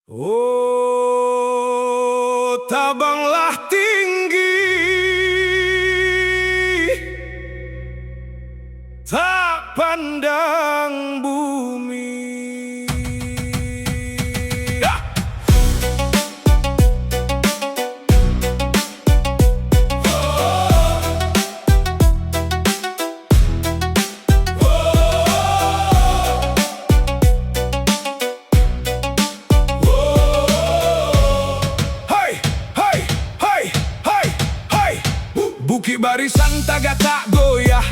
Oh, tabanglah tinggi, tak pandang bumi. Bukit barisan taga tak goyah,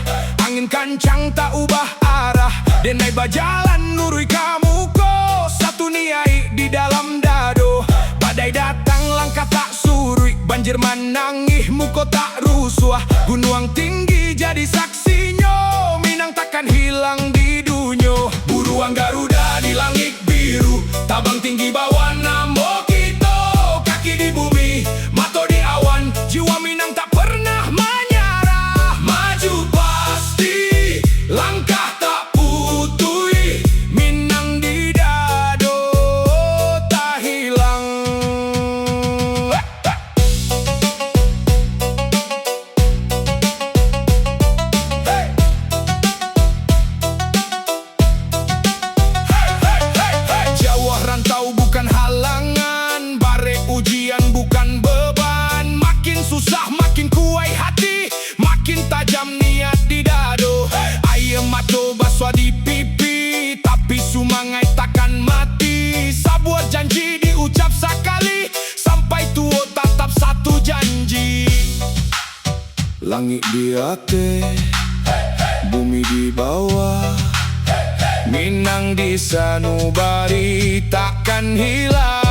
angin kancang tak ubah arah. Denai bajalan nurui kamu ko, satu niai di dalam dado. Badai datang langkah tak surui, banjir manangih muko tak rusuh. Gunung tinggi jadi saksinya, Minang takkan hilang di dunyo. Buruan Garuda di langit biru, tabang tinggi bawah namo kita. Kaki di bumi, mato di awan, jiwa Minang tak pernah menyerah. Maju pasti, langkah tak putui, Minang di dado tak hilang. Jauh rantau bukan halangan, bare ujian bukan beban. Makin susah makin kuai hati, makin tajam niat di dado. Air mato baswa di pipi, tapi sumangai takkan mati. Sabuat janji diucap sekali, sampai tua tatap satu janji. Langit di atas, bumi di bawah, Minang di sanubari takkan hilang.